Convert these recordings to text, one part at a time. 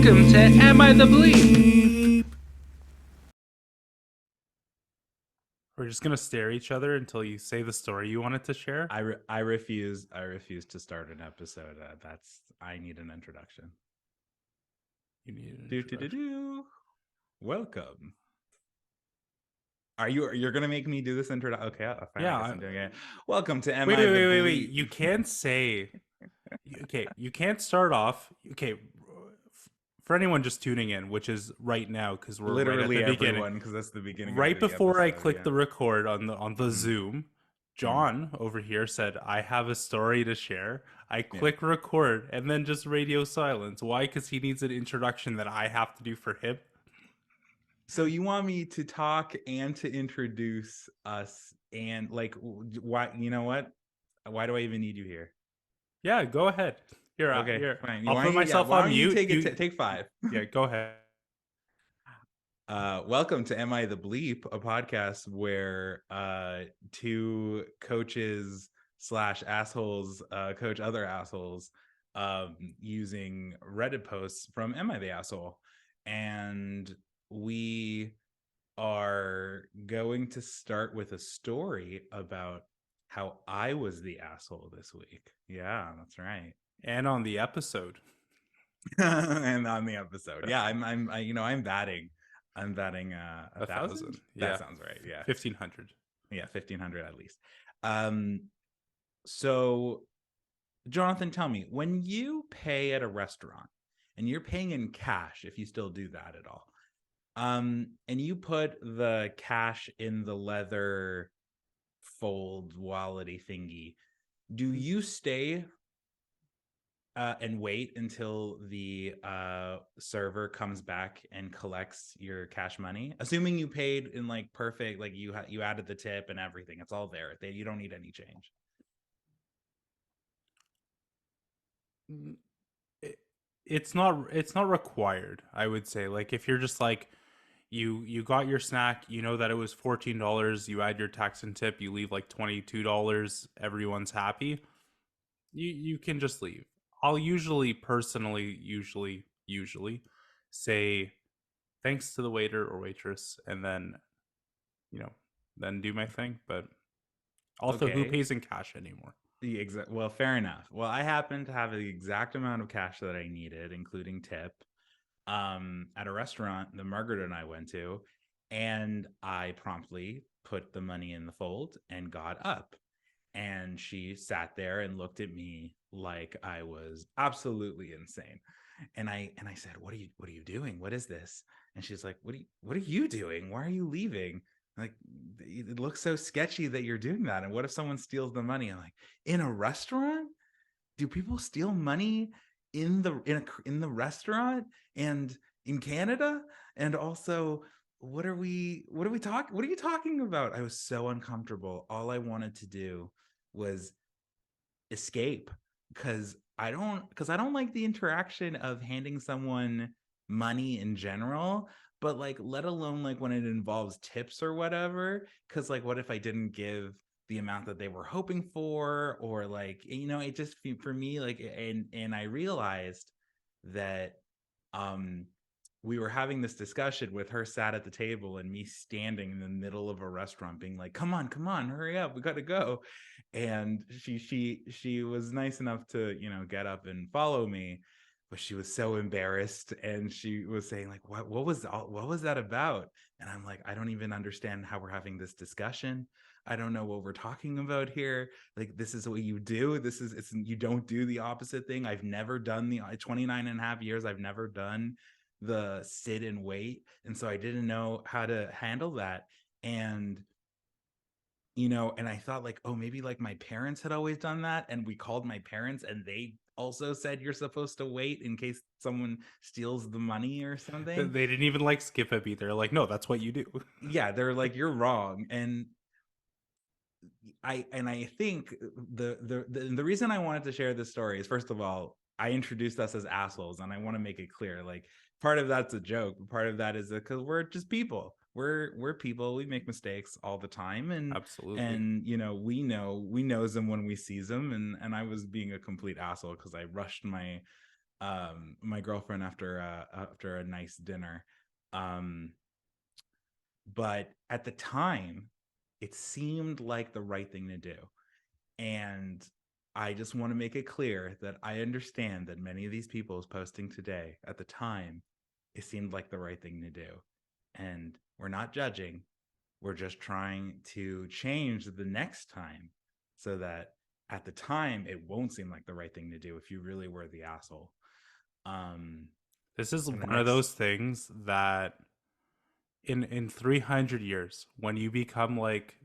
Welcome to Am I the Bleep? We're just gonna stare at each other until you say the story you wanted to share. I refuse to start an episode. I need an introduction. You need an introduction. Welcome. You're gonna make me do this introduction? Okay, fine. Yeah, I'm doing it. Welcome to Am Wait. I the Bleep? You can't say. Okay, you can't start off. Okay, for anyone just tuning in, which is right now because we're Literally right at the everyone, beginning, because that's the beginning. right of the before I episode, clicked the record on the Zoom. John over here said, "I have a story to share." I click record and then just radio silence. Why? Because he needs an introduction that I have to do for him. So you want me to talk and to introduce us and like why? You know what? Why do I even need you here? Yeah, go ahead. Here, Okay, here. fine. I'll put myself why on don't mute. You take 5. Yeah, go ahead. Welcome to Am I the Bleep, a podcast where 2 coaches / assholes coach other assholes using Reddit posts from Am I the Asshole? And we are going to start with a story about how I was the asshole this week. Yeah, that's right. And on the episode. And on the episode. Yeah, I'm batting. I'm batting 1,000. Yeah. That sounds right. Yeah. 1,500. Yeah, 1,500 at least. So Jonathan, tell me, when you pay at a restaurant and you're paying in cash, if you still do that at all, and you put the cash in the leather fold wallety thingy, do you stay and wait until the server comes back and collects your cash money, assuming you paid in like perfect, like you added the tip and everything, it's all there, you don't need any change? It's not required, I would say. Like if you're just like you got your snack, you know that it was $14, you add your tax and tip, you leave like $22, everyone's happy, you can just leave. I'll usually say thanks to the waiter or waitress and then then do my thing. But also, who pays in cash anymore? Well, fair enough. Well, I happen to have the exact amount of cash that I needed, including tip, at a restaurant that Margaret and I went to, and I promptly put the money in the fold and got up. And she sat there and looked at me like I was absolutely insane. And I said, "What are you doing? What is this?" And she's like, "What are you doing? Why are you leaving? Like, it looks so sketchy that you're doing that. And what if someone steals the money?" I'm like, "In a restaurant? Do people steal money in the restaurant and in Canada? And also, what are you talking about?" I was so uncomfortable. All I wanted to do was escape, because I don't like the interaction of handing someone money in general, but like let alone like when it involves tips or whatever, because like what if I didn't give the amount that they were hoping for, or like, it just, for me, like, and I realized that we were having this discussion with her sat at the table and me standing in the middle of a restaurant being like, come on, hurry up, we got to go. And she was nice enough to, get up and follow me, but she was so embarrassed, and she was saying like, what was that about? And I'm like, I don't even understand how we're having this discussion. I don't know what we're talking about here. Like, this is what you do. You don't do the opposite thing. I've never done 29 and a half years. I've never done the sit and wait. And so I didn't know how to handle that. And and I thought like, oh, maybe like my parents had always done that, and we called my parents and they also said you're supposed to wait in case someone steals the money or something. They didn't even like skip a beat. They're like, no, that's what you do. Yeah, they're like, you're wrong. And I think the reason I wanted to share this story is, first of all, I introduced us as assholes, and I want to make it clear, like, part of that's a joke, but part of that is because we're just people. We're people. We make mistakes all the time, and absolutely, and we know them when we see them. And I was being a complete asshole because I rushed my my girlfriend after a nice dinner. Um, but at the time, it seemed like the right thing to do. And I just want to make it clear that I understand that many of these people posting today, at the time, it seemed like the right thing to do. And we're not judging. We're just trying to change the next time so that at the time it won't seem like the right thing to do if you really were the asshole. Um, This is and the one of next those things that in 300 years, when you become like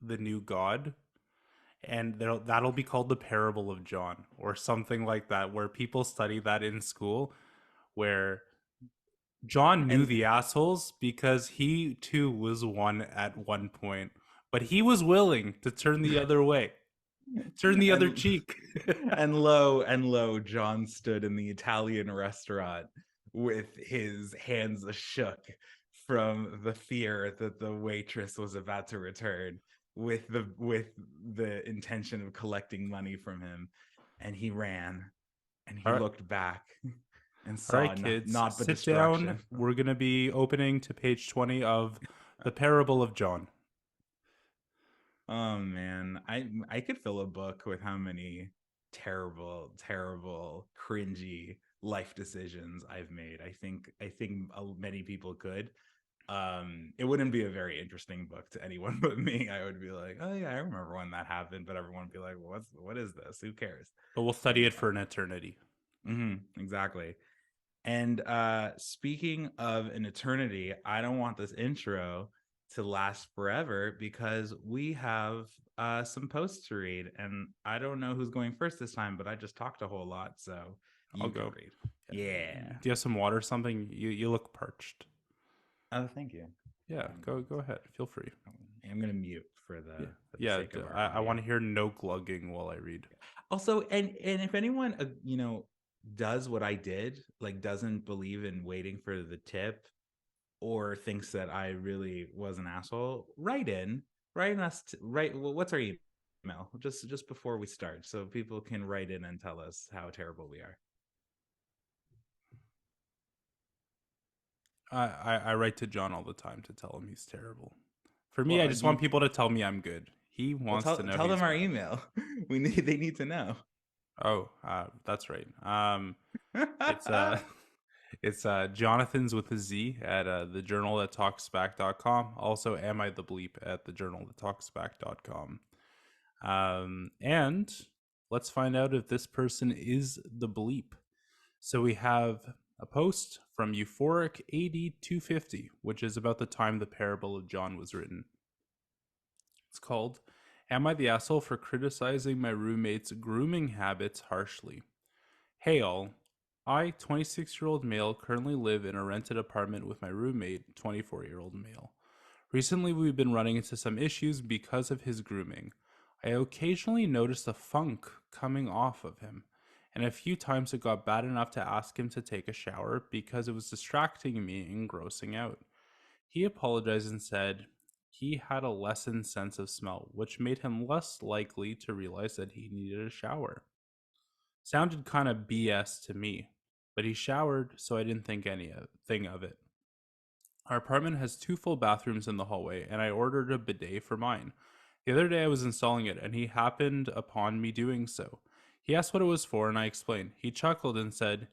the new god, and that'll be called the parable of John or something like that, where people study that in school, where John knew and the assholes because he too was one at one point, but he was willing to turn the other way, turn the other and cheek. and lo, John stood in the Italian restaurant with his hands shook from the fear that the waitress was about to return with the intention of collecting money from him, and he ran and he All right, looked back and all saw right, kids, not but sit down. destruction. We're gonna be opening to page 20 of the parable of John. Oh man, I could fill a book with how many terrible, terrible, cringy life decisions I've made. I think many people could. It wouldn't be a very interesting book to anyone but me. I would be like, oh yeah, I remember when that happened, but everyone would be like, well, what is this? Who cares? But we'll study it for an eternity. Exactly. And speaking of an eternity, I don't want this intro to last forever because we have some posts to read. And I don't know who's going first this time, but I just talked a whole lot. So I'll you can go. read. Do Yeah. you have some water or something? You look parched. Oh, thank you. Yeah, go ahead. Feel free. I'm going to mute for the, Yeah, for the yeah. sake of our I audio. want to hear no glugging while I read. Also, and if anyone, does what I did, like doesn't believe in waiting for the tip or thinks that I really was an asshole, write in us, write. Well, what's our email? Just before we start, so people can write in and tell us how terrible we are. I write to John all the time to tell him he's terrible. For me, Well, I just want people to tell me I'm good. He wants to know tell he's them our bad. email. They need to know. Oh, that's right. It's it's Jonathan's with a Z at the journal that talks back.com. Also, am I the bleep at the journal that talks back.com. And let's find out if this person is the bleep. So we have a post from Euphoric AD 250, which is about the time the parable of John was written. It's called, Am I the Asshole for Criticizing My Roommate's Grooming Habits Harshly? Hey all, I, 26-year-old male, currently live in a rented apartment with my roommate, 24-year-old male. Recently, we've been running into some issues because of his grooming. I occasionally noticed a funk coming off of him, and a few times it got bad enough to ask him to take a shower because it was distracting me and grossing out. He apologized and said he had a lessened sense of smell, which made him less likely to realize that he needed a shower. Sounded kind of BS to me, but he showered, so I didn't think anything of it. Our apartment has 2 full bathrooms in the hallway, and I ordered a bidet for mine. The other day I was installing it, and he happened upon me doing so. He asked what it was for, and I explained. He chuckled and said,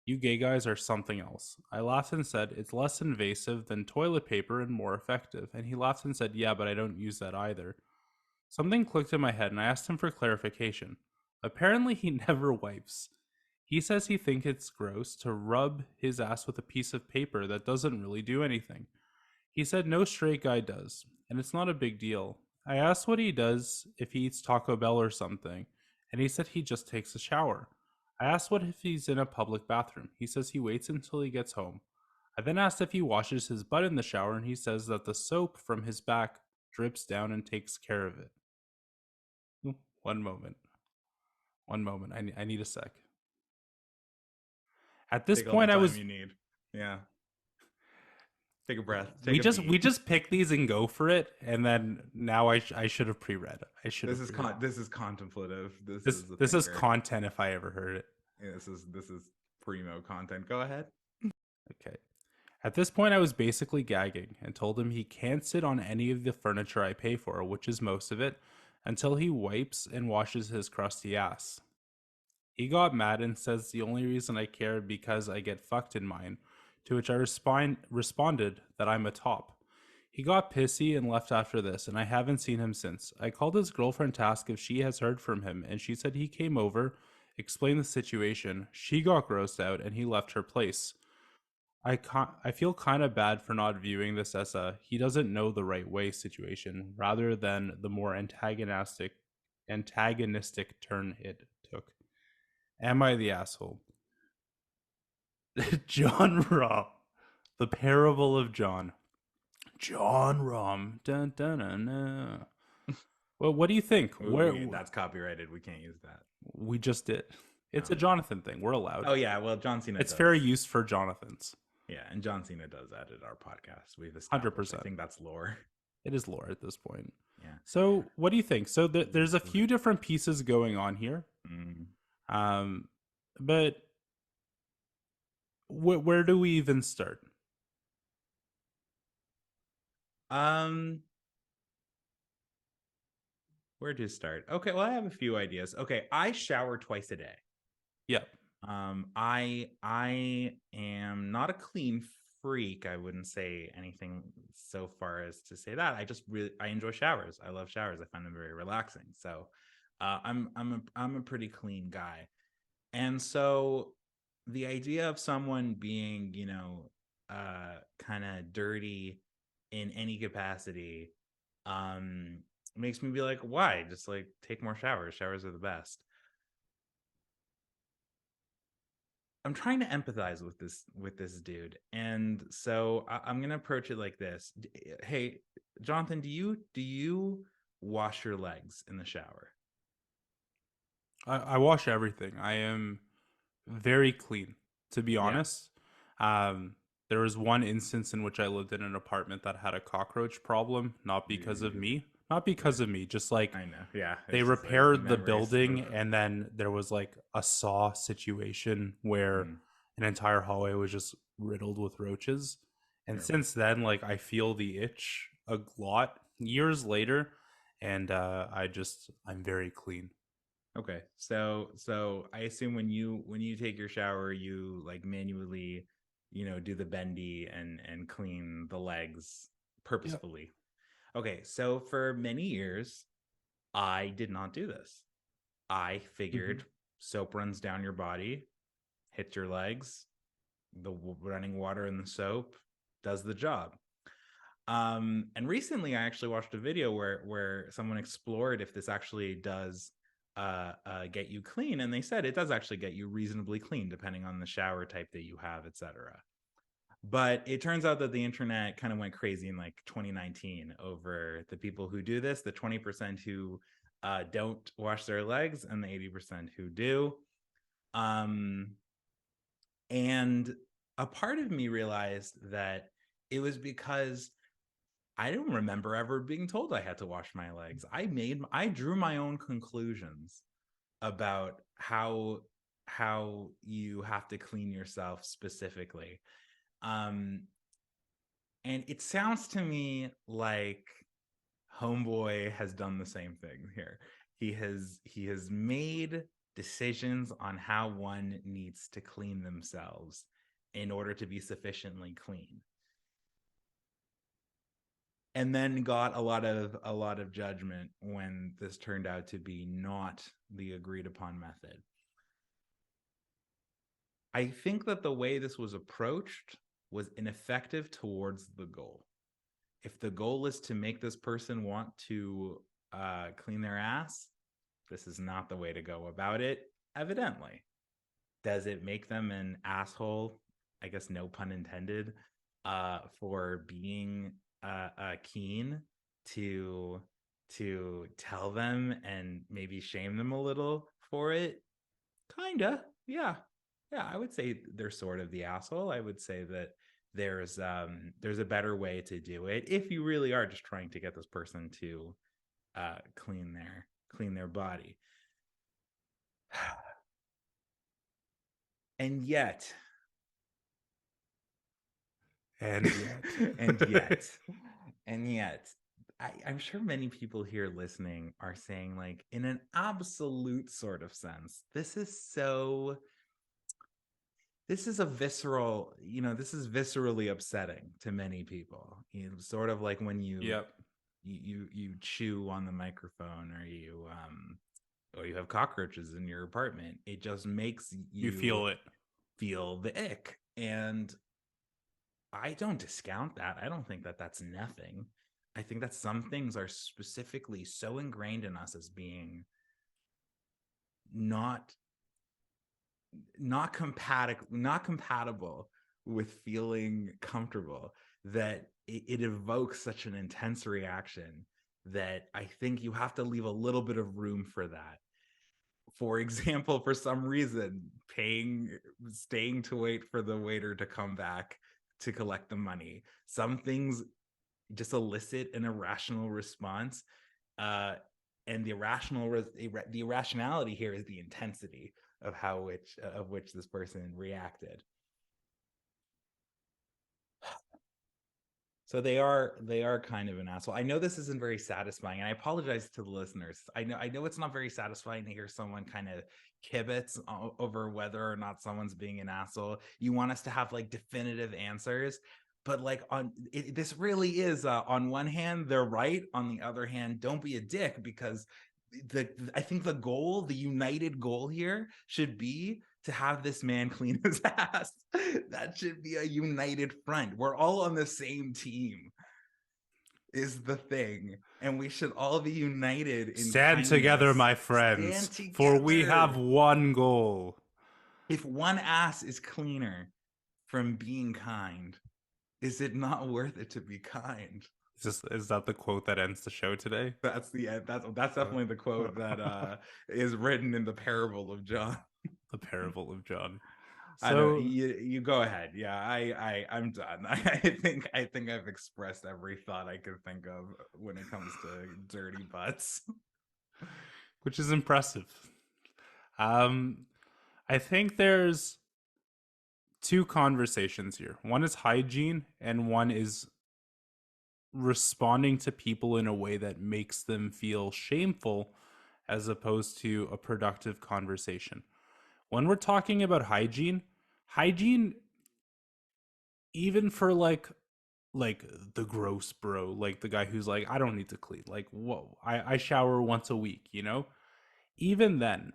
You gay guys are something else. I laughed and said, It's less invasive than toilet paper and more effective. And he laughed and said, Yeah, but I don't use that either. Something clicked in my head, and I asked him for clarification. Apparently, he never wipes. He says he thinks it's gross to rub his ass with a piece of paper that doesn't really do anything. He said no straight guy does, and it's not a big deal. I asked what he does if he eats Taco Bell or something, and he said he just takes a shower. I asked what if he's in a public bathroom. He says he waits until he gets home. I then asked if he washes his butt in the shower, and he says that the soap from his back drips down and takes care of it. One moment. One moment. I need a sec. At this Take all the point, I time was you need. Yeah. Take a breath. we Take a just beat. we just pick these and go for it, and then now I should have pre-read it. I should This have is pre-read. this is contemplative. This This is a this is thinker. content if I ever heard it. Yeah, this is primo content. Go ahead. Okay. At this point, I was basically gagging and told him he can't sit on any of the furniture I pay for, which is most of it, until he wipes and washes his crusty ass. He got mad and says the only reason I care because I get fucked in mine, to which I responded that I'm a top. He got pissy and left after this, and I haven't seen him since. I called his girlfriend to ask if she has heard from him, and she said he came over, explained the situation, she got grossed out, and he left her place. I feel kind of bad for not viewing this as a he doesn't know the right way situation, rather than the more antagonistic turn it took. Am I the asshole? John Rom. The Parable of John. John Rom. Dun, dun, dun, dun. Well, what do you think? That's copyrighted. We can't use that. We just did. It's Oh, a Jonathan thing. We're allowed. Oh yeah, well John Cena. It's does. fair use for Jonathans. Yeah, and John Cena does edit our podcast. We've established. 100%. I think that's lore. It is lore at this point. Yeah. So, what do you think? So, there's a few different pieces going on here. Mm. But where do we even start? Where to start? Okay, well I have a few ideas. Okay, I shower twice a day. Yep. I am not a clean freak. I wouldn't say anything so far as to say that. I enjoy showers. I love showers. I find them very relaxing. So I'm a pretty clean guy. And so the idea of someone being, kind of dirty in any capacity makes me be like, why? Just like take more showers. Showers are the best. I'm trying to empathize with this dude, and so I'm gonna approach it like this. Hey, Jonathan, do you wash your legs in the shower? I wash everything. I am very clean, to be honest. There was one instance in which I lived in an apartment that had a cockroach problem, not because of me. Not because of me, just like I know. Yeah. they repaired the building, and then there was like a saw situation where an entire hallway was just riddled with roaches. And since then, like I feel the itch a lot years later, and I'm very clean. Okay. So I assume when you take your shower, you like manually, do the bendy and clean the legs purposefully. Yep. Okay, so for many years, I did not do this. I figured soap runs down your body, hits your legs, the running water in the soap does the job. And recently, I actually watched a video where someone explored if this actually does get you clean, and they said it does actually get you reasonably clean, depending on the shower type that you have, etc. But it turns out that the internet kind of went crazy in like 2019 over the people who do this, the 20% who don't wash their legs and the 80% who do. And a part of me realized that it was because I don't remember ever being told I had to wash my legs. I drew my own conclusions about how you have to clean yourself specifically. And it sounds to me like Homeboy has done the same thing here. He has made decisions on how one needs to clean themselves in order to be sufficiently clean, and then got a lot of judgment when this turned out to be not the agreed upon method. I think that the way this was approached was ineffective towards the goal. If the goal is to make this person want to clean their ass, this is not the way to go about it, evidently. Does it make them an asshole? I guess no pun intended, for being keen to tell them and maybe shame them a little for it? Kinda, yeah. I would say they're sort of the asshole. I would say that there's a better way to do it if you really are just trying to get this person to clean their body. And yet, And yet. and yet, and yet, I'm sure many people here listening are saying, like, in an absolute sort of sense, this is a visceral, this is viscerally upsetting to many people. Sort of like when Yep. you chew on the microphone, or you have cockroaches in your apartment. It just makes You feel it. feel the ick. And I don't discount that. I don't think that that's nothing. I think that some things are specifically so ingrained in us as being not compatible with feeling comfortable, that it evokes such an intense reaction that I think you have to leave a little bit of room for that. For example, for some reason, staying to wait for the waiter to come back to collect the money. Some things just elicit an irrational response. And the irrationality here is the intensity of which this person reacted. So they are kind of an asshole. I know this isn't very satisfying, and I apologize to the listeners. I know it's not very satisfying to hear someone kind of kibitz over whether or not someone's being an asshole. You want us to have like definitive answers, but like this really is on one hand they're right, on the other hand don't be a dick, because I think the united goal here should be to have this man clean his ass. That should be a united front. We're all on the same team, is the thing. And we should all be united in Stand kindness. together, my friends, for we have one goal. If one ass is cleaner from being kind, is it not worth it to be kind? Is that the quote that ends the show today? That's the end. That's definitely the quote that is written in the parable of John. The parable of John. So you go ahead. Yeah, I'm done. I think I've expressed every thought I could think of when it comes to dirty butts, which is impressive. I think there's two conversations here. One is hygiene, and one is responding to people in a way that makes them feel shameful, as opposed to a productive conversation. When we're talking about hygiene, even for like the gross bro, like the guy who's like, I don't need to clean, like, whoa, I shower once a week, even then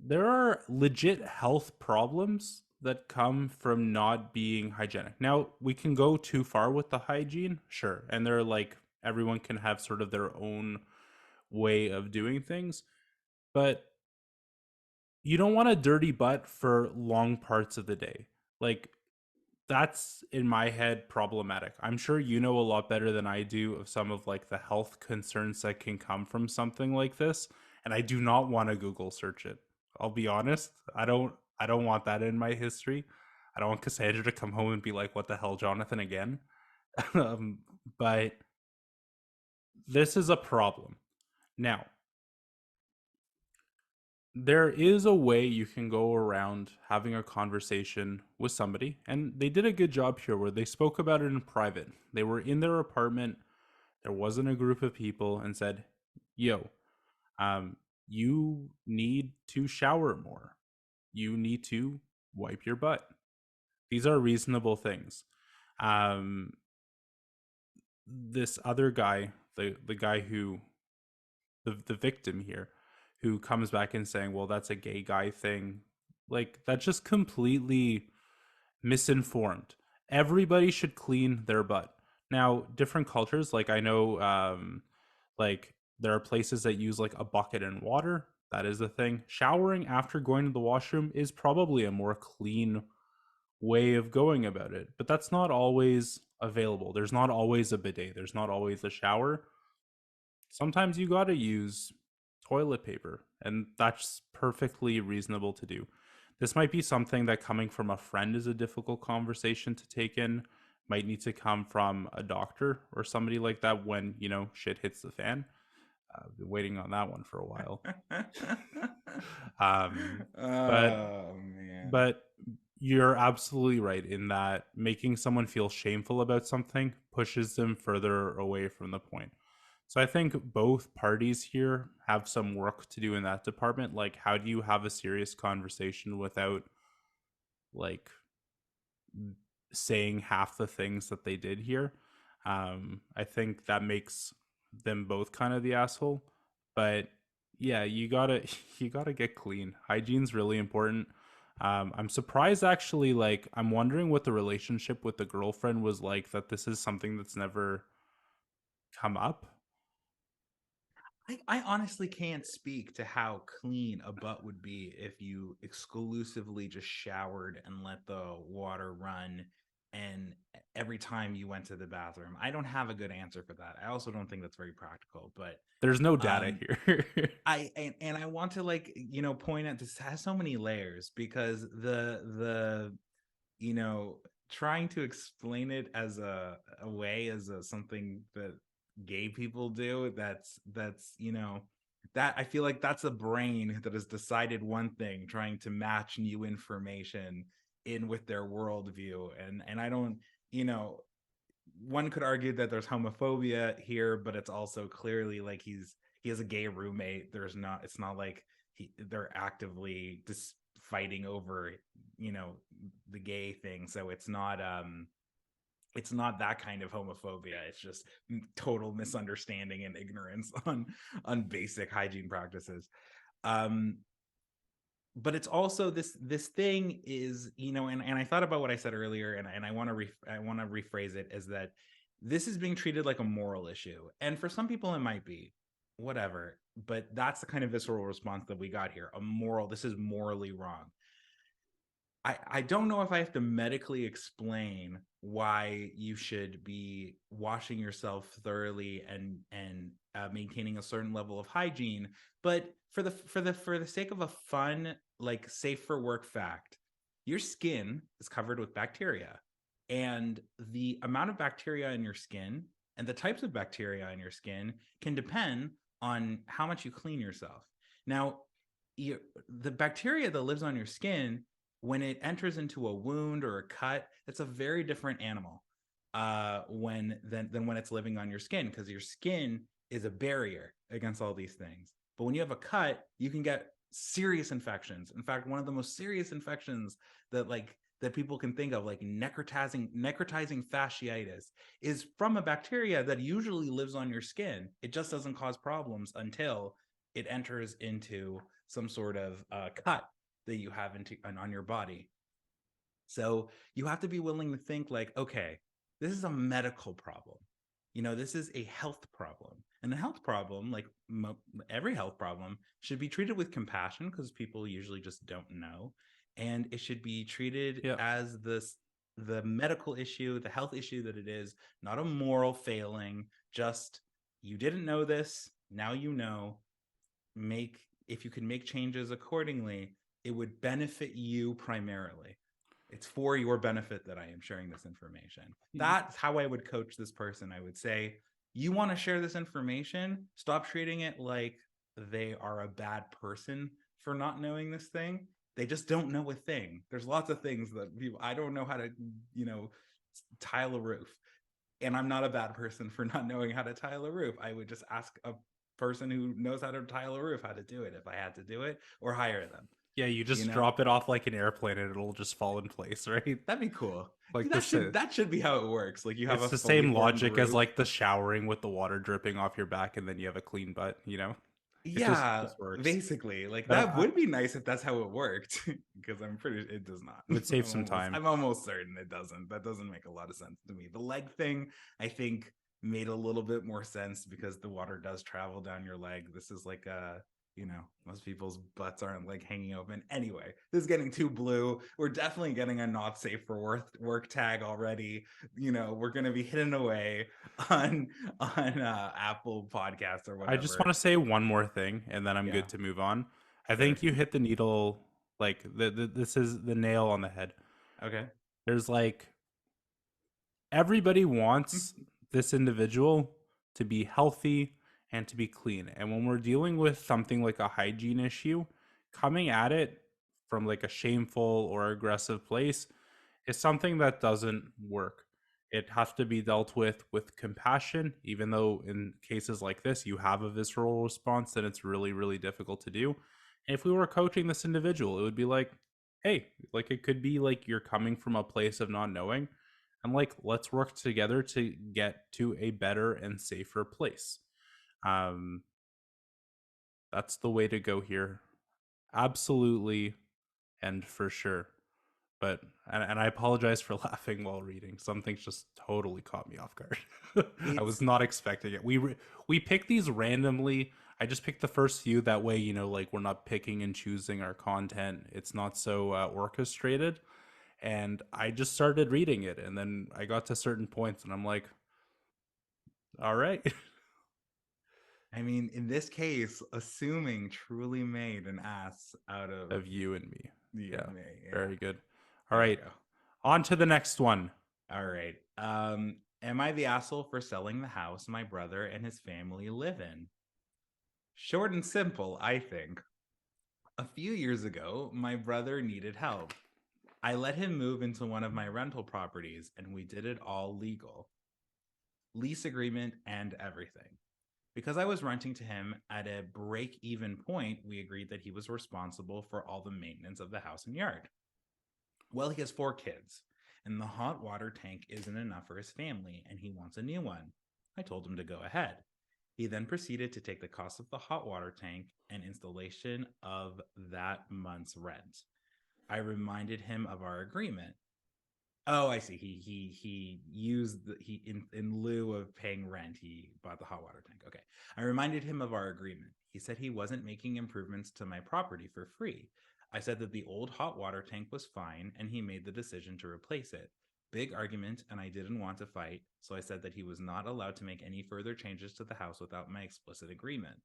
there are legit health problems that come from not being hygienic. Now, we can go too far with the hygiene, sure, and they're like, everyone can have sort of their own way of doing things, but you don't want a dirty butt for long parts of the day. Like, that's in my head problematic. I'm sure you know a lot better than I do of some of like the health concerns that can come from something like this, and I do not want to Google search it. I'll be honest. I don't want that in my history. I don't want Cassandra to come home and be like, what the hell, Jonathan, again? But this is a problem. Now, there is a way you can go around having a conversation with somebody, and they did a good job here where they spoke about it in private. They were in their apartment, there wasn't a group of people, and said, yo, you need to shower more, you need to wipe your butt. These are reasonable things. This other guy, the guy who the victim here, who comes back and saying, well, that's a gay guy thing, like, that's just completely misinformed. Everybody should clean their butt. Now, different cultures, like, I know like there are places that use like a bucket and water. That is the thing. Showering after going to the washroom is probably a more clean way of going about it, but that's not always available. There's not always a bidet, there's not always a shower. Sometimes you got to use toilet paper, and that's perfectly reasonable to do. This might be something that, coming from a friend, is a difficult conversation to take in. Might need to come from a doctor or somebody like that when, shit hits the fan. I've been waiting on that one for a while. But But you're absolutely right in that making someone feel shameful about something pushes them further away from the point. So I think both parties here have some work to do in that department. Like, how do you have a serious conversation without like saying half the things that they did here? I think that makes them both kind of the asshole. But yeah, you gotta get clean. Hygiene's really important. I'm surprised actually. Like, I'm wondering what the relationship with the girlfriend was like. That this is something that's never come up. I honestly can't speak to how clean a butt would be if you exclusively just showered and let the water run and every time you went to the bathroom. I don't have a good answer for that. I also don't think that's very practical, but There's no data um here. and I want to like, point out this has so many layers because the you know, trying to explain it as a way as something that gay people do, that's that I feel like that's a brain that has decided one thing, trying to match new information in with their worldview, and I don't, you know, one could argue that there's homophobia here, but it's also clearly like he has a gay roommate. There's not, it's not like they're actively just fighting over, you know, the gay thing. So it's not that kind of homophobia. It's just total misunderstanding and ignorance on basic hygiene practices. Um, but it's also this thing is, and I thought about what I said earlier, and I want to I want to rephrase it as that this is being treated like a moral issue, and for some people it might be whatever, but that's the kind of visceral response that we got here. A moral, this is morally wrong. I don't know if I have to medically explain why you should be washing yourself thoroughly and maintaining a certain level of hygiene, but for the sake of a fun, like, safe for work fact, your skin is covered with bacteria, and the amount of bacteria in your skin and the types of bacteria in your skin can depend on how much you clean yourself. Now, the bacteria that lives on your skin, when it enters into a wound or a cut, it's a very different animal than when it's living on your skin, because your skin is a barrier against all these things. But when you have a cut, you can get serious infections. In fact, one of the most serious infections that people can think of, like necrotizing fasciitis, is from a bacteria that usually lives on your skin. It just doesn't cause problems until it enters into some sort of cut that you have on your body. So you have to be willing to think like, okay, this is a medical problem. This is a health problem. And a health problem, like every health problem, should be treated with compassion because people usually just don't know. And it should be treated Yeah. as the medical issue, the health issue that it is, not a moral failing. Just, you didn't know this, now you know. If you can make changes accordingly, it would benefit you primarily. It's for your benefit that I am sharing this information. That's how I would coach this person. I would say, you want to share this information, stop treating it like they are a bad person for not knowing this thing. They just don't know a thing. There's lots of things that I don't know how to, tile a roof. And I'm not a bad person for not knowing how to tile a roof. I would just ask a person who knows how to tile a roof how to do it if I had to do it, or hire them. Yeah, you just drop it off like an airplane and it'll just fall in place, right? That'd be cool. Like that should be how it works. Like, you have it's a the same logic roof. as like the showering with the water dripping off your back and then you have a clean butt, It Yeah, just works. basically. Like, But that would be nice if that's how it worked, because I'm pretty it does not. it would save some time. I'm almost certain it doesn't. That doesn't make a lot of sense to me. The leg thing, I think, made a little bit more sense because the water does travel down your leg. This is like most people's butts aren't like hanging open. Anyway, this is getting too blue. We're definitely getting a not safe for work tag already. We're gonna be hidden away on Apple Podcasts or whatever. I just want to say one more thing and then I'm good to move on. I think you hit the needle, like this is the nail on the head. Okay. There's like, everybody wants this individual to be healthy and to be clean. And when we're dealing with something like a hygiene issue, coming at it from like a shameful or aggressive place is something that doesn't work. It has to be dealt with compassion, even though in cases like this you have a visceral response and it's really, really difficult to do. And if we were coaching this individual, it would be like, hey, like it could be like you're coming from a place of not knowing, and like let's work together to get to a better and safer place. Um, that's the way to go here. Absolutely and for sure. But and I apologize for laughing while reading. Some things just totally caught me off guard. I was It's not expecting it. We pick these randomly. I just picked the first few that way, like we're not picking and choosing our content. It's not so orchestrated. And I just started reading it, and then I got to certain points, and I'm like, all right, I mean, in this case, assuming truly made an ass out of of you and me. you Yeah, and me. Yeah. very good. All There you right, go. on to the next one. All right. Am I the asshole for selling the house my brother and his family live in? Short and simple, I think. A few years ago, my brother needed help. I let him move into one of my rental properties, and we did it all legal. Lease agreement and everything. Because I was renting to him at a break even point, we agreed that he was responsible for all the maintenance of the house and yard. Well, he has 4 kids, and the hot water tank isn't enough for his family, and he wants a new one. I told him to go ahead. He then proceeded to take the cost of the hot water tank and installation of that month's rent. I reminded him of our agreement. Oh, I see. He used he in lieu of paying rent, he bought the hot water tank. Okay. I reminded him of our agreement. He said he wasn't making improvements to my property for free. I said that the old hot water tank was fine and he made the decision to replace it. Big argument, and I didn't want to fight, so I said that he was not allowed to make any further changes to the house without my explicit agreement.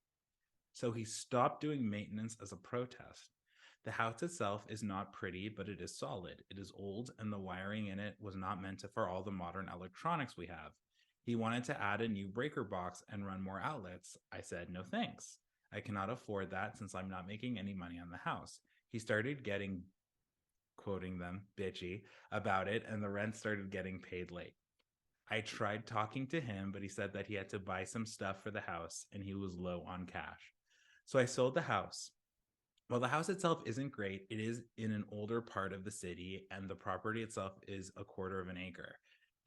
So he stopped doing maintenance as a protest. The house itself is not pretty, but it is solid. It is old, and the wiring in it was not meant for all the modern electronics we have. He wanted to add a new breaker box and run more outlets. I said, no thanks. I cannot afford that since I'm not making any money on the house. He started getting, quoting them, bitchy about it, and the rent started getting paid late. I tried talking to him, but he said that he had to buy some stuff for the house and he was low on cash. So I sold the house. While the house itself isn't great, it is in an older part of the city, and the property itself is a quarter of an acre.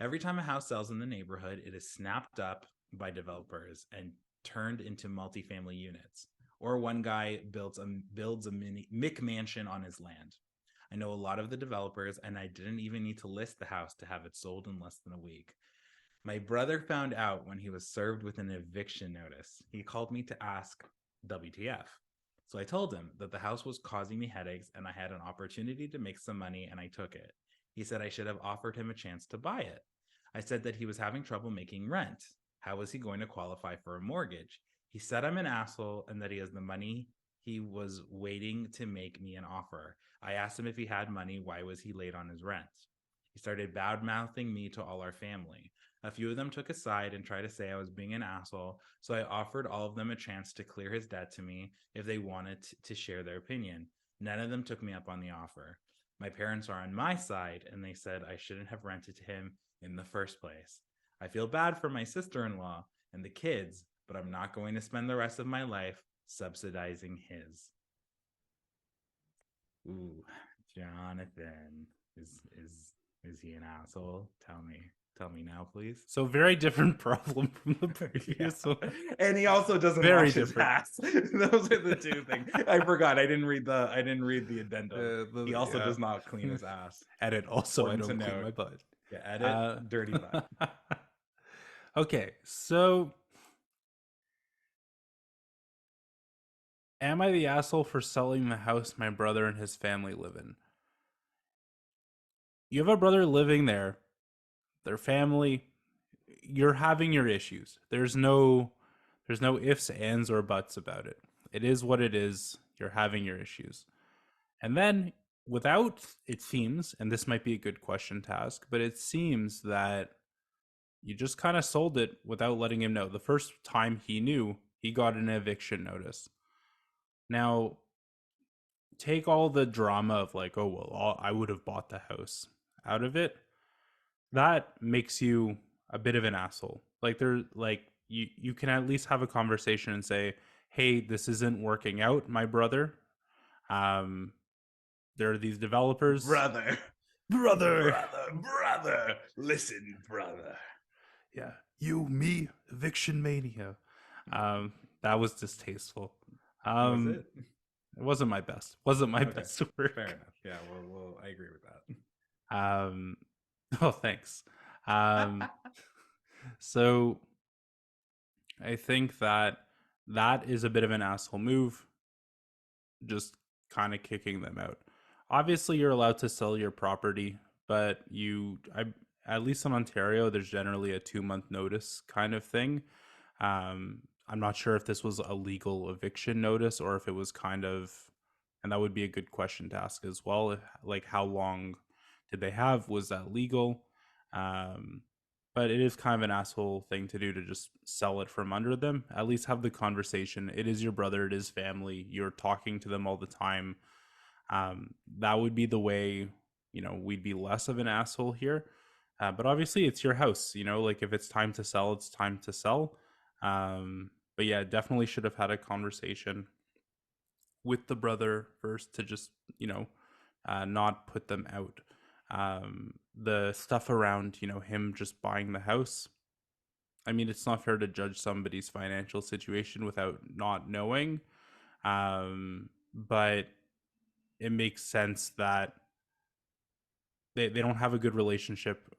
Every time a house sells in the neighborhood, it is snapped up by developers and turned into multifamily units. Or one guy builds a mini McMansion on his land. I know a lot of the developers, and I didn't even need to list the house to have it sold in less than a week. My brother found out when he was served with an eviction notice. He called me to ask WTF. So I told him that the house was causing me headaches and I had an opportunity to make some money and I took it. He said I should have offered him a chance to buy it. I said that he was having trouble making rent. How was he going to qualify for a mortgage? He said I'm an asshole and that he has the money. He was waiting to make me an offer. I asked him if he had money. Why was he late on his rent? He started bad mouthing me to all our family. A few of them took a side and tried to say I was being an asshole, so I offered all of them a chance to clear his debt to me if they wanted to share their opinion. None of them took me up on the offer. My parents are on my side, and they said I shouldn't have rented to him in the first place. I feel bad for my sister-in-law and the kids, but I'm not going to spend the rest of my life subsidizing his. Ooh, Jonathan, is he an asshole? Tell me now, please. So very different problem from the previous Yeah. one. And he also doesn't Very wash his different. ass. Those are the two things. I forgot. I didn't read the addendum. He also Yeah. does not clean his ass. Edit. Also, I Important don't to clean note. my butt. Yeah, edit dirty butt. Okay, so am I the asshole for selling the house my brother and his family live in? You have a brother living there, their family, you're having your issues. There's no ifs, ands, or buts about it. It is what it is. You're having your issues. And then without it seems, and this might be a good question to ask, but it seems that you just kind of sold it without letting him know. The first time he knew, he got an eviction notice. Now, take all the drama of like, oh well, I would have bought the house out of it. That makes you a bit of an asshole. Like there, like you can at least have a conversation and say, hey, this isn't working out, my brother. Um, there are these developers, Brother, brother. brother, listen, brother. Yeah, you, me, eviction mania. Um, that was distasteful. Was it? It wasn't my best. Wasn't my Okay, best work. fair enough. Yeah, well, I agree with Um, oh, thanks. that. So I think that that is a bit of an asshole move, just kind of kicking them out. Obviously, you're allowed to sell your property, but at least in Ontario, there's generally a 2 month notice kind of thing. I'm not sure if this was a legal eviction notice or if it was kind of, and that would be a good question to ask as well. Like, how long did they have? Was that legal? Um, but it is kind of an asshole thing to do to just sell it from under them. At least have the conversation. It is your brother, it is family. You're talking to them all the time. That would be the way, we'd be less of an asshole here. But obviously, it's your house, like if it's time to sell, it's time to sell. But yeah, definitely should have had a conversation with the brother first to just, not put them out. The stuff around, him just buying the house. I mean, it's not fair to judge somebody's financial situation without not knowing. But it makes sense that they don't have a good relationship.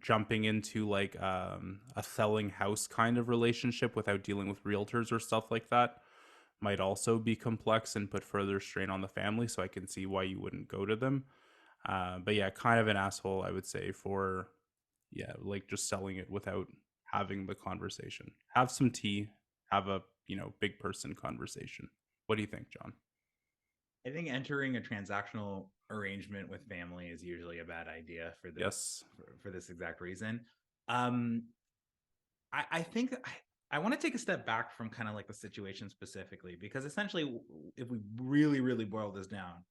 Jumping into like a selling house kind of relationship without dealing with realtors or stuff like that might also be complex and put further strain on the family. So I can see why you wouldn't go to them. But yeah, kind of an asshole, I would say, for like just selling it without having the conversation. Have some tea, have a big person conversation. What do you think, John? I think entering a transactional arrangement with family is usually a bad idea for this Yes. for this exact reason. Um, I think I want to take a step back from kind of like the situation specifically, because essentially, if we really, really boil this down,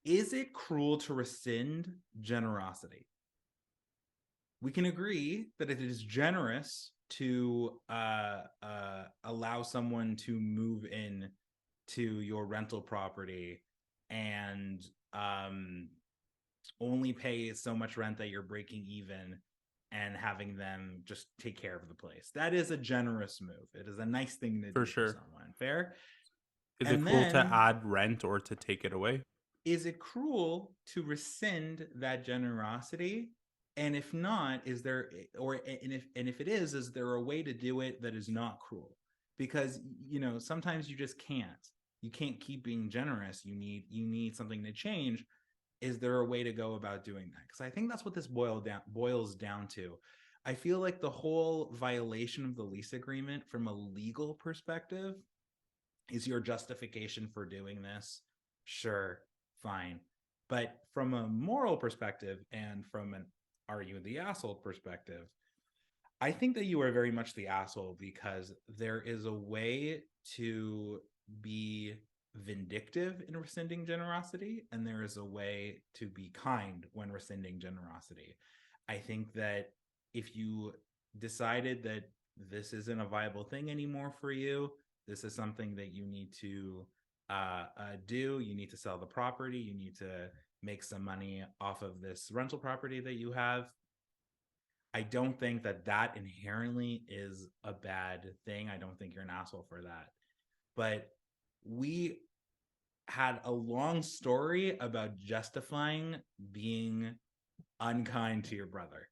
is it cruel to rescind generosity? We can agree that it is generous to allow someone to move in to your rental property and only pay so much rent that you're breaking even and having them just take care of the place. That is a generous move. It is a nice thing to For do for sure. someone. Fair. Is it And cruel to then, add rent or to take it away? is it cruel to rescind that generosity? And if not, is there, or and if it is there a way to do it that is not cruel? Because sometimes you just can't. You can't keep being generous. You need something to change. Is there a way to go about doing that? Because I think that's what this boils down to. I feel like the whole violation of the lease agreement from a legal perspective is your justification for doing this. Sure, fine. But from a moral perspective and from an are you the asshole perspective, I think that you are very much the asshole, because there is a way to be vindictive in rescinding generosity, and there is a way to be kind when rescinding generosity. I think that if you decided that this isn't a viable thing anymore for you, this is something that you need to do, you need to sell the property, you need to make some money off of this rental property that you have. I don't think that that inherently is a bad thing. I don't think you're an asshole for that. But we had a long story about justifying being unkind to your brother.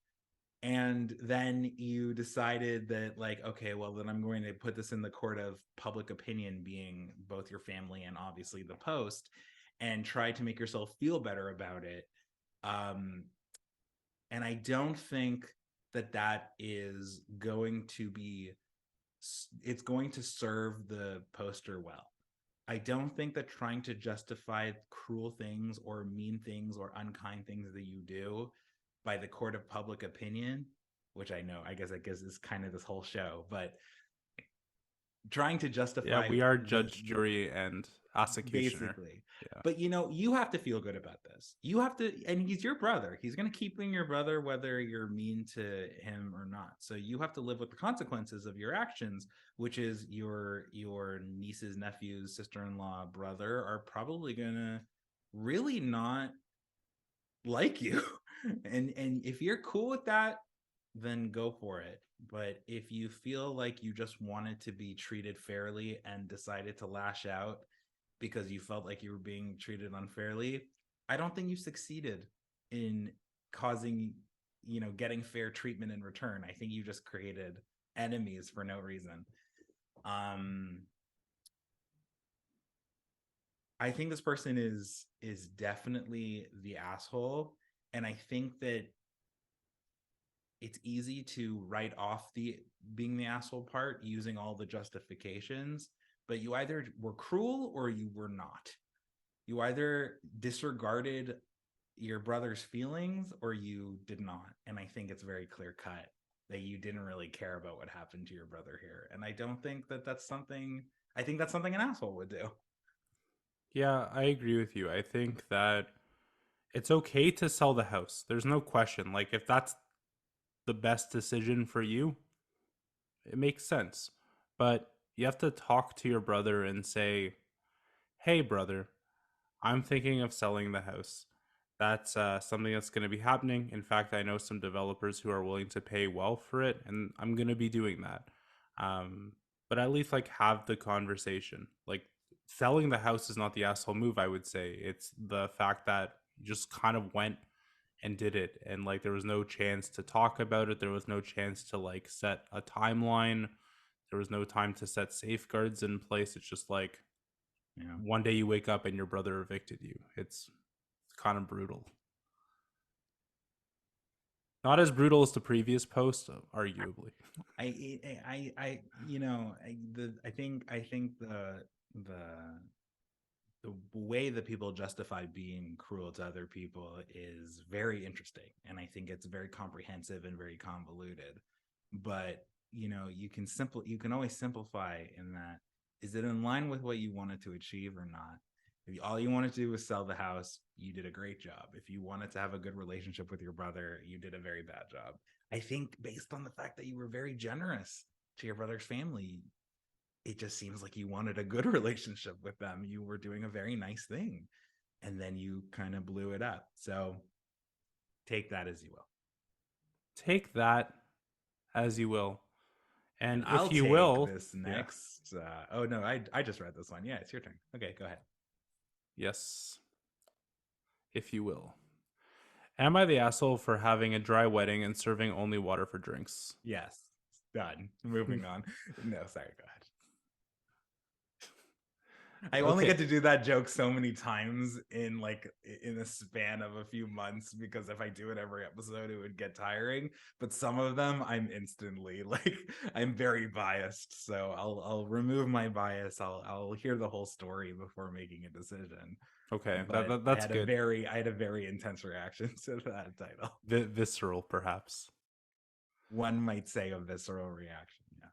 And then you decided that, like, okay, well, then I'm going to put this in the court of public opinion, being both your family and obviously the Post, and try to make yourself feel better about it. Um, and I don't think that that is going to be, it's going to serve the poster well. I don't think that trying to justify cruel things or mean things or unkind things that you do by the court of public opinion, which I guess is kind of this whole show, but trying to Yeah, justify we are the judge, jury, and Executioner. basically. Yeah. But you have to feel good about this. You have to, and he's your brother. He's going to keep being your brother whether you're mean to him or not. So you have to live with the consequences of your actions, which is your nieces, nephews, sister-in-law, brother are probably going to really not like you. And if you're cool with that, then go for it. But if you feel like you just wanted to be treated fairly and decided to lash out because you felt like you were being treated unfairly, I don't think you succeeded in causing, getting fair treatment in return. I think you just created enemies for no reason. I think this person is definitely the asshole, and I think that it's easy to write off the being the asshole part using all the justifications, but you either were cruel or you were not. You either disregarded your brother's feelings or you did not. And I think it's very clear cut that you didn't really care about what happened to your brother here. And I don't think that that's something, I think that's something an asshole would do. Yeah, I agree with you. I think that it's okay to sell the house. There's no question. Like, if that's the best decision for you, it makes sense. But you have to talk to your brother and say, hey, brother, I'm thinking of selling the house. That's something that's going to be happening. In fact, I know some developers who are willing to pay well for it, and I'm going to be doing that. Um, but at least like have the conversation. Like selling the house is not the asshole move. I would say it's the fact that you just kind of went and did it, and like there was no chance to talk about it. There was no chance to like set a timeline. There was no time to set safeguards in place. It's just like Yeah. one day you wake up and your brother evicted you. It's kind of brutal. Not as brutal as the previous post, arguably. I think the the way that people justify being cruel to other people is very interesting, and I think it's very comprehensive and very convoluted. But you can always simplify in that, is it in line with what you wanted to achieve or not? If all you wanted to do was sell the house, you did a great job. If you wanted to have a good relationship with your brother, you did a very bad job. I think based on the fact that you were very generous to your brother's family, it just seems like you wanted a good relationship with them. You were doing a very nice thing, and then you kind of blew it up. So take that as you will. Take that as you will. And And I'll if you take will, this yeah, next. Oh no, I just read this one. Yeah, it's your turn. Okay, go ahead. yes, if you will. Am I the asshole for having a dry wedding and serving only water for drinks? Yes, done. Moving on. No, sorry. Go ahead. I only Okay. get to do that joke so many times in a span of a few months, because if I do it every episode, it would get tiring. But some of them, I'm instantly like, I'm very biased, so I'll remove my bias. I'll hear the whole story before making a decision. Okay, But that's good. I had a very intense reaction to that title. Visceral, perhaps. One might say a visceral reaction. Yeah.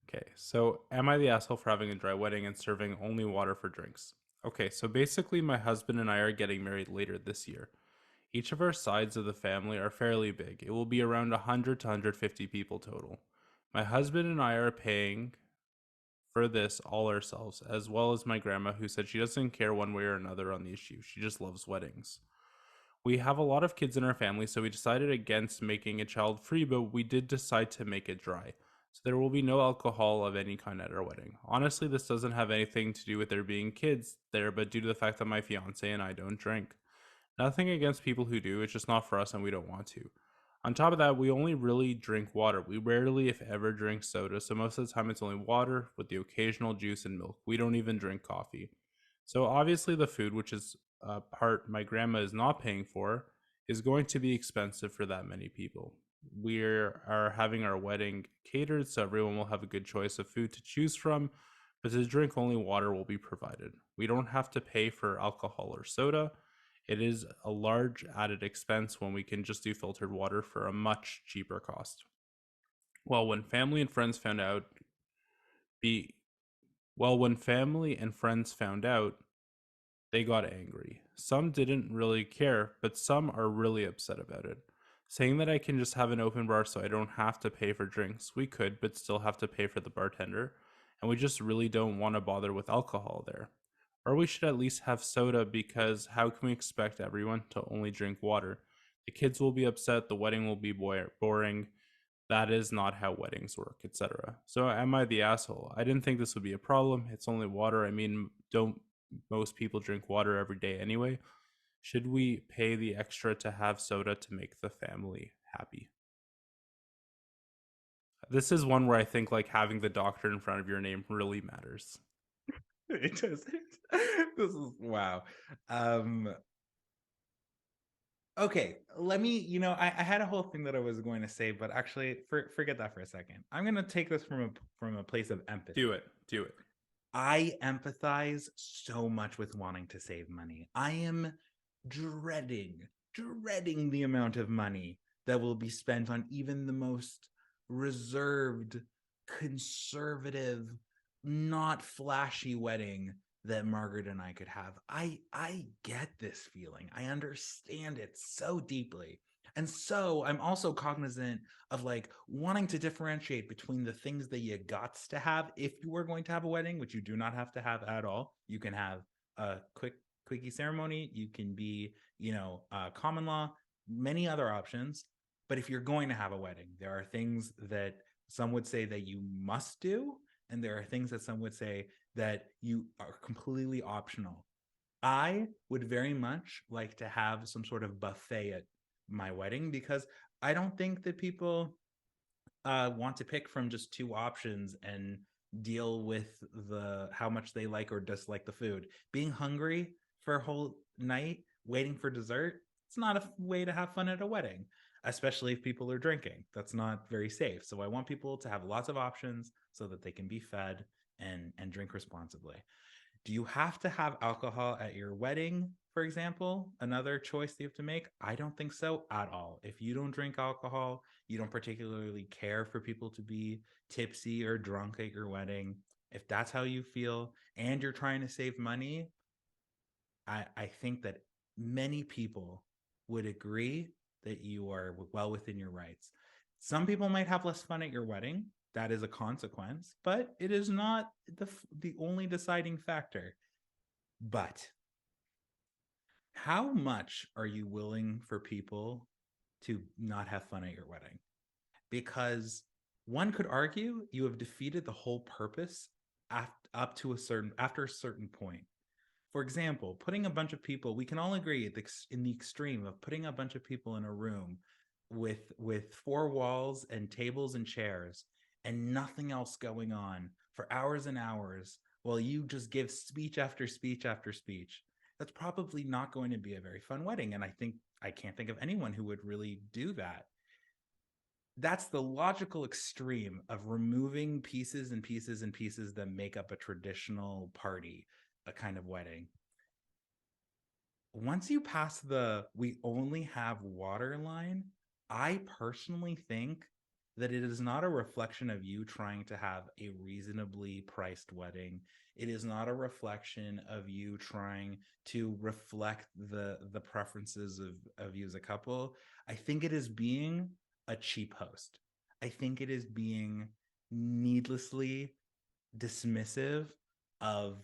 Okay, so am I the asshole for having a dry wedding and serving only water for drinks? Okay, so basically, my husband and I are getting married later this year. Each of our sides of the family are fairly big. It will be around 100 to 150 people total. My husband and I are paying for this all ourselves, as well as my grandma, who said she doesn't care one way or another on the issue. She just loves weddings. We have a lot of kids in our family, so we decided against making it child free, but we did decide to make it dry. So there will be no alcohol of any kind at our wedding. Honestly, this doesn't have anything to do with there being kids there, but due to the fact that my fiance and I don't drink. Nothing against people who do, it's just not for us and we don't want to. On top of that, we only really drink water. We rarely, if ever, drink soda, so most of the time it's only water with the occasional juice and milk. We don't even drink coffee. So obviously, the food, which is a part my grandma is not paying for, is going to be expensive for that many people. We are having our wedding catered, so everyone will have a good choice of food to choose from, but to drink only water will be provided. We don't have to pay for alcohol or soda. It is a large added expense when we can just do filtered water for a much cheaper cost. Well, when family and friends found out, be Well, when family and friends found out, they got angry. Some didn't really care, but some are really upset about it. Saying that I can just have an open bar so I don't have to pay for drinks, we could, but still have to pay for the bartender, and we just really don't want to bother with alcohol there. Or we should at least have soda because how can we expect everyone to only drink water? The kids will be upset, the wedding will be boring. That is not how weddings work, etc. So am I the asshole? I didn't think this would be a problem. It's only water. I mean, don't most people drink water every day anyway? Should we pay the extra to have soda to make the family happy? This is one where I think like having the doctor in front of your name really matters. It doesn't. This is wow. Um, okay, let me, I had a whole thing that I was going to say, but actually forget that for a second. I'm going to take this from a place of empathy. Do it. Do it. I empathize so much with wanting to save money. I am dreading the amount of money that will be spent on even the most reserved, conservative, not flashy wedding that Margaret and I could have. I get this feeling. I understand it so deeply. And so I'm also cognizant of like wanting to differentiate between the things that you got to have if you were going to have a wedding, which you do not have to have at all. You can have a quickie ceremony. You can be, common law, many other options. But if you're going to have a wedding, there are things that some would say that you must do, and there are things that some would say that you are completely optional. I would very much like to have some sort of buffet at my wedding because I don't think that people want to pick from just two options and deal with the how much they like or dislike the food. Being hungry for a whole night waiting for dessert, it's not a way to have fun at a wedding, especially if people are drinking. That's not very safe. So I want people to have lots of options so that they can be fed and drink responsibly. Do you have to have alcohol at your wedding, for example? Another choice that you have to make? I don't think so at all. If you don't drink alcohol, you don't particularly care for people to be tipsy or drunk at your wedding. If that's how you feel and you're trying to save money, I think that many people would agree that you are well within your rights. Some people might have less fun at your wedding. That is a consequence, but it is not the only deciding factor. But how much are you willing for people to not have fun at your wedding? Because one could argue you have defeated the whole purpose after a certain point. For example, putting a bunch of people, we can all agree in the extreme of putting a bunch of people in a room with four walls and tables and chairs and nothing else going on for hours and hours while you just give speech after speech after speech. That's probably not going to be a very fun wedding. And I can't think of anyone who would really do that. That's the logical extreme of removing pieces and pieces and pieces that make up a traditional party, a kind of wedding. Once you pass the we only have water line, I personally think that it is not a reflection of you trying to have a reasonably priced wedding. It is not a reflection of you trying to reflect the preferences of you as a couple. I think it is being a cheap host. I think it is being needlessly dismissive of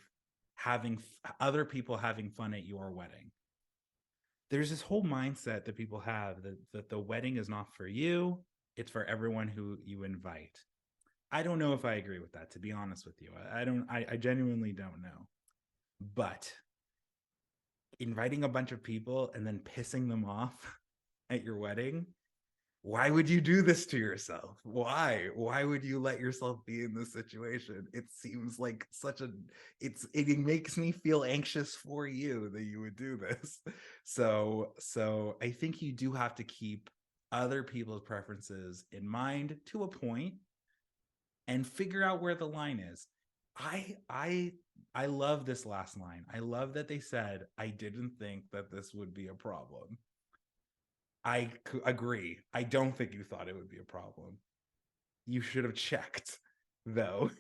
having other people having fun at your wedding. There's this whole mindset that people have that the wedding is not for you, it's for everyone who you invite. I don't know if I agree with that, to be honest with you. I genuinely don't know. But inviting a bunch of people and then pissing them off at your wedding, why would you do this to yourself? Why would you let yourself be in this situation? It seems like it makes me feel anxious for you that you would do this. So I think you do have to keep other people's preferences in mind to a point and figure out where the line is. I love this last line. I love that they said, I didn't think that this would be a problem. I agree. I don't think you thought it would be a problem. You should have checked, though.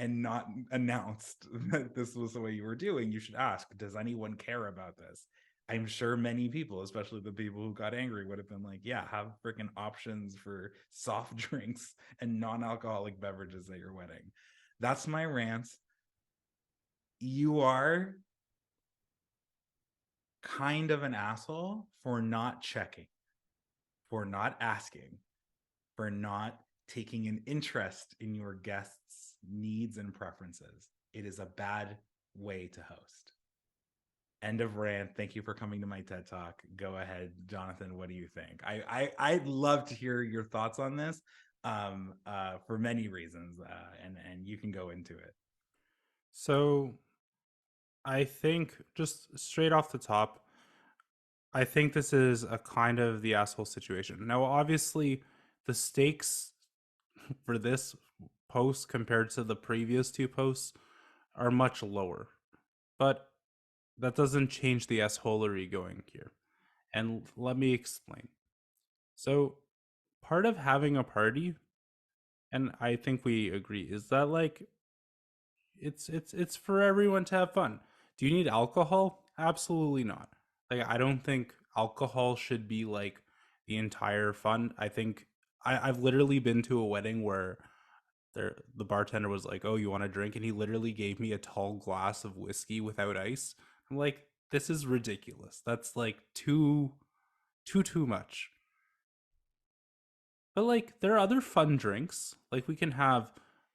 and not announced that this was the way you were doing, you should ask, does anyone care about this? I'm sure many people, especially the people who got angry, would have been like, yeah, have freaking options for soft drinks and non-alcoholic beverages at your wedding. That's my rant. You are kind of an asshole for not checking, for not asking, for not taking an interest in your guests' needs and preferences. It is a bad way to host. End of rant. Thank you for coming to my TED Talk. Go ahead, Jonathan. What do you think? I'd love to hear your thoughts on this, for many reasons, and you can go into it. So I think just straight off the top, I think this is a kind of the asshole situation. Now, obviously, the stakes for this post compared to the previous two posts are much lower, but that doesn't change the assholery going here. And let me explain. So, part of having a party, and I think we agree, is that like it's for everyone to have fun. Do you need alcohol? Absolutely not. Like I don't think alcohol should be like the entire fun. I think I've literally been to a wedding where the bartender was like, "Oh, you want a drink?" and he literally gave me a tall glass of whiskey without ice. I'm like, this is ridiculous. That's like too much. But like there are other fun drinks. Like we can have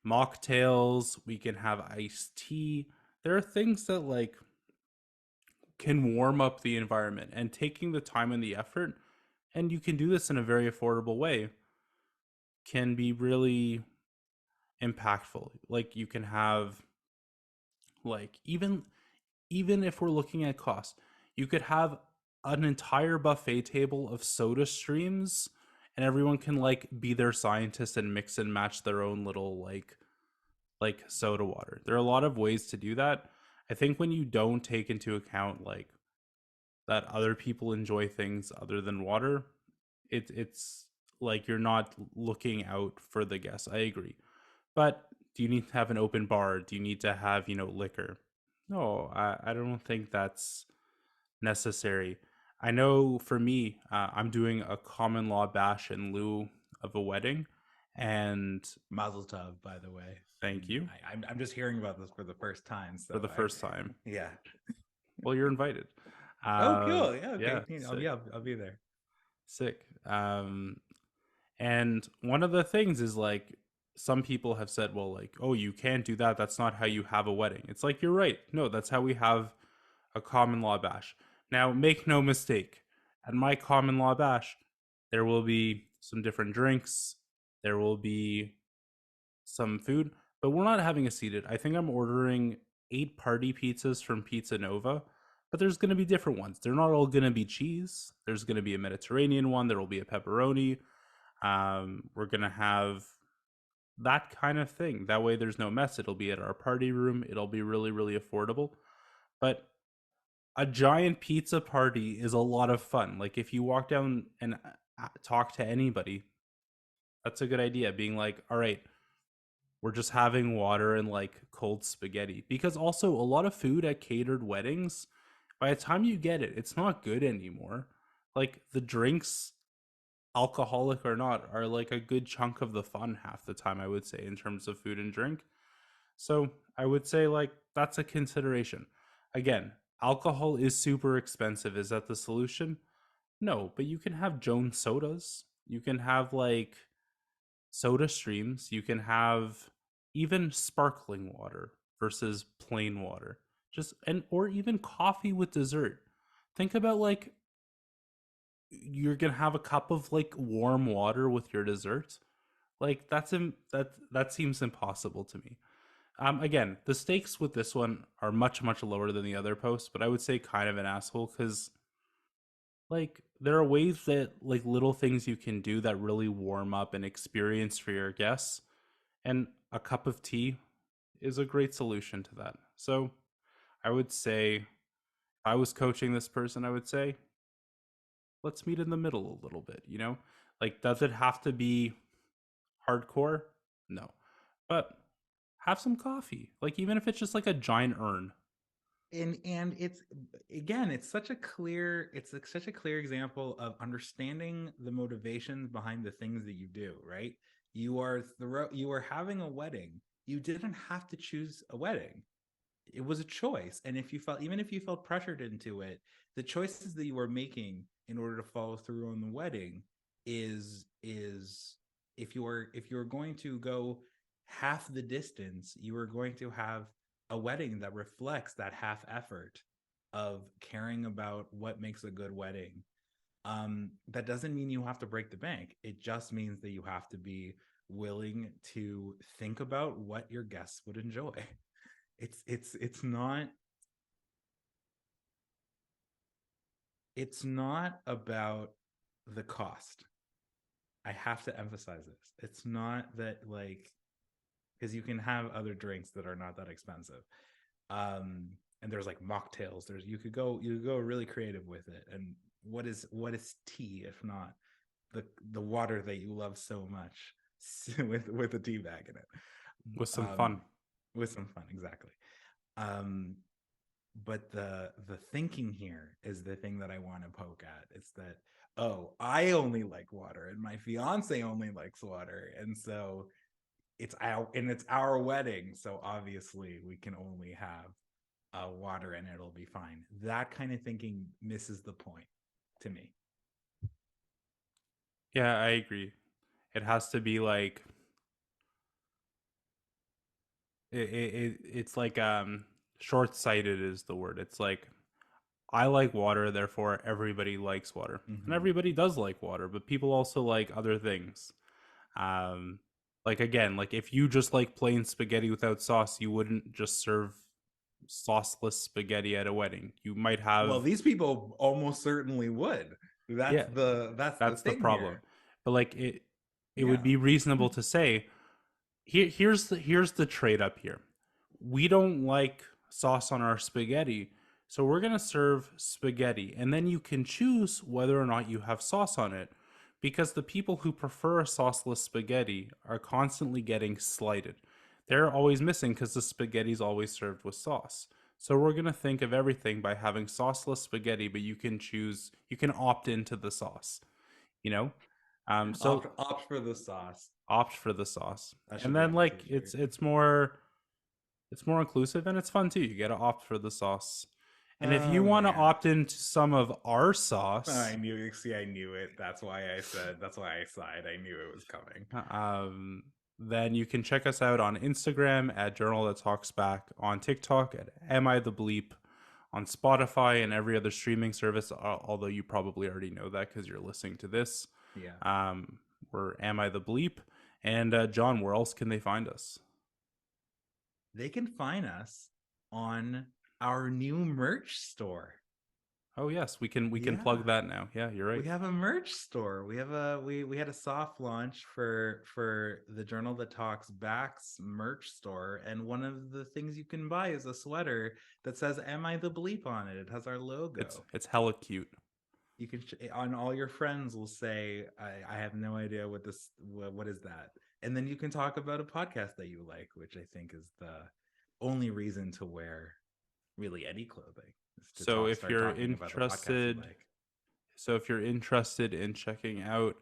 mocktails, we can have iced tea. There are things that like can warm up the environment and taking the time and the effort, and you can do this in a very affordable way, can be really impactful. Like you can have like even if we're looking at cost, you could have an entire buffet table of soda streams and everyone can like be their scientist and mix and match their own little like soda water. There are a lot of ways to do that. I think when you don't take into account like that other people enjoy things other than water, it's like you're not looking out for the guests. I agree. But do you need to have an open bar? Do you need to have, liquor? No, I don't think that's necessary. I know for me, I'm doing a common law bash in lieu of a wedding. And Mazel tov, by the way. thank you I'm just hearing about this for the first time. So for the first time. yeah. Well, you're invited. Oh, cool. Yeah. Okay. Yeah, I'll be there. sick. And one of the things is like some people have said, well, like, oh, you can't do that. That's not how you have a wedding. It's like, you're right. No, that's how we have a common law bash. Now, make no mistake, at my common law bash, there will be some different drinks, there will be some food, but we're not having a seated. I think I'm ordering 8 party pizzas from Pizza Nova, but there's going to be different ones. They're not all going to be cheese. There's going to be a Mediterranean one, there will be a pepperoni. We're going to have that kind of thing. That way there's no mess. It'll be at our party room. It'll be really, really affordable. But a giant pizza party is a lot of fun. Like if you walk down and talk to anybody, that's a good idea. Being like, all right, we're just having water and like cold spaghetti. Because also a lot of food at catered weddings, by the time you get it, it's not good anymore. Like the drinks, alcoholic or not, are like a good chunk of the fun half the time, I would say, in terms of food and drink. So I would say like that's a consideration. Again, alcohol is super expensive. Is that the solution? No, but you can have Jones sodas. You can have like soda streams. You can have even sparkling water versus plain water. Just and or even coffee with dessert. Think about like you're gonna have a cup of like warm water with your dessert. Like that seems impossible to me. Again, the stakes with this one are much lower than the other posts, but I would say kind of an asshole because like there are ways that like little things you can do that really warm up an experience for your guests, and a cup of tea is a great solution to that. So I would say if I was coaching this person, I would say let's meet in the middle a little bit, Like does it have to be hardcore? No. But Have some coffee. Like even if it's just like a giant urn. And it's, again, it's such a clear, such a clear example of understanding the motivations behind the things that you do, right? You are having a wedding. You didn't have to choose a wedding. It was a choice. And if you felt, even if you felt pressured into it, the choices that you were making in order to follow through on the wedding is if you're going to go half the distance, you are going to have a wedding that reflects that half effort of caring about what makes a good wedding. That doesn't mean you have to break the bank. It just means that you have to be willing to think about what your guests would enjoy. It's not, it's not about the cost. I have to emphasize this. It's not that, like, because you can have other drinks that are not that expensive. And there's like mocktails. There's, you could go really creative with it. And what is tea if not the water that you love so much with a tea bag in it. With some Um, fun. with some fun, exactly. Um, but the thinking here is the thing that I want to poke at. It's that, oh, I only like water and my fiance only likes water, and so it's our wedding, so obviously we can only have water and it'll be fine. That kind of thinking misses the point to me. Yeah, I agree. It has to be like it's like short sighted is the word. It's like I like water, therefore everybody likes water. And Mm-hmm. everybody does like water, but people also like other things. Um like again, like if you just like plain spaghetti without sauce, you wouldn't just serve sauceless spaghetti at a wedding. You might Well, have these people almost certainly would. yeah, That's the that's the thing problem. here. But like it would Yeah. be reasonable to say here's the trade up here. We don't like sauce on our spaghetti, so we're gonna serve spaghetti, and then you can choose whether or not you have sauce on it, because the people who prefer a sauceless spaghetti are constantly getting slighted. They're always missing because the spaghetti's always served with sauce. So we're gonna think of everything by having sauceless spaghetti, but you can choose, you can opt into the sauce. You know, so Opt for the sauce. opt for the sauce, That and should be then on a like t-shirt. it's more inclusive and it's fun too. You get to opt for the sauce, and if you Oh want to man. opt into some of our I sauce, knew, see, I knew it. That's why I sighed. I knew it was coming. um, then you can check us out on Instagram at Journal That Talks Back, on TikTok at Am I the Bleep, on Spotify and every other streaming service. Although you probably already know that because you're listening to this. Yeah. Um, we're Am I the Bleep, and John, where else can they find us? They can find us on our new merch store. Oh yes, we can Yeah. plug that now. Yeah, you're We right. have a merch store. We had a soft launch for the Journal That Talks Back's merch store, and one of the things you can buy is a sweater that says "Am I the Bleep" on it. It has our logo. It's hella cute. You can on all your friends will say, I have no idea what is that, and then you can talk about a podcast that you like, which I think is the only reason to wear really any clothing, is to So if start you're talking about the podcast you interested, like. so if you're interested in checking out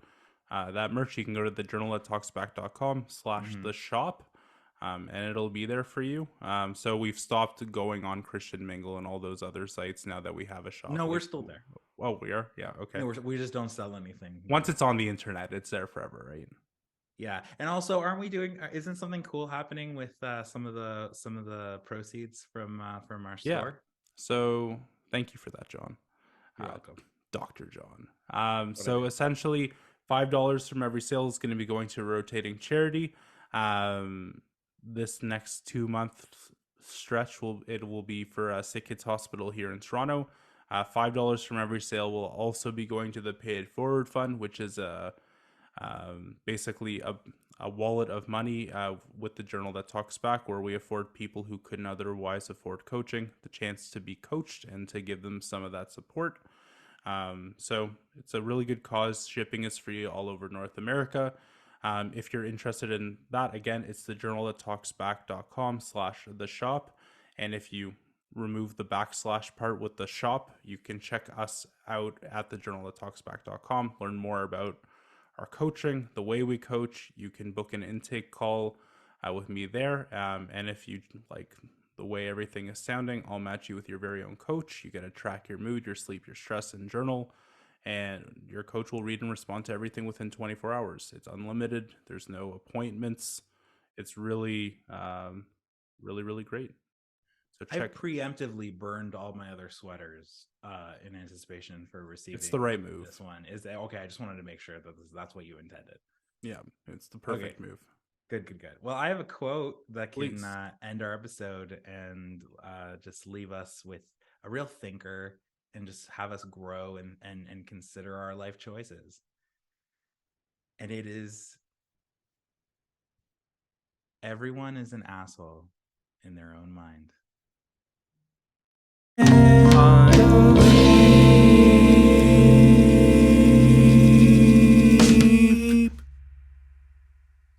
that merch, you can go to thejournalthattalksback.com slash Mm-hmm. the shop, and it'll be there for you. So we've stopped going on Christian Mingle and all those other sites now that we have a shop. No, we're Like, still there. oh, we are? Yeah, okay. No, we just don't sell anything Once there. it's on the internet, it's there forever, right? Yeah, and also, aren't we doing? Isn't something cool happening with some of the proceeds from our Yeah. store? So thank you for that, John. You're welcome. Dr. John. What I So do? essentially, $5 from every sale is going to be going to a rotating charity. This next 2 month stretch will be for Sick Kids Hospital here in Toronto. $5 from every sale will also be going to the Pay It Forward Fund, which is basically a wallet of money with the Journal That Talks Back, where we afford people who couldn't otherwise afford coaching the chance to be coached and to give them some of that support. So it's a really good cause. Shipping is free all over North America. If you're interested in that, again, it's the journalthattalksback.com/the shop. And if you remove the backslash part with the shop, you can check us out at the journalthattalksback.com, learn more about our coaching, the way we coach. You can book an intake call with me there. And if you like the way everything is sounding, I'll match you with your very own coach. You get to track your mood, your sleep, your stress, and journal. And your coach will read and respond to everything within 24 hours. It's unlimited. There's no appointments. It's really, really great. So I've check. preemptively burned all my other sweaters in anticipation for receiving. It's the right move. This one is that okay? I just wanted to make sure that that's what you intended. Yeah, it's the perfect move. Good. Well, I have a quote that can Please. end our episode and just leave us with a real thinker and just have us grow and consider our life choices. And it is, everyone is an asshole in their own mind.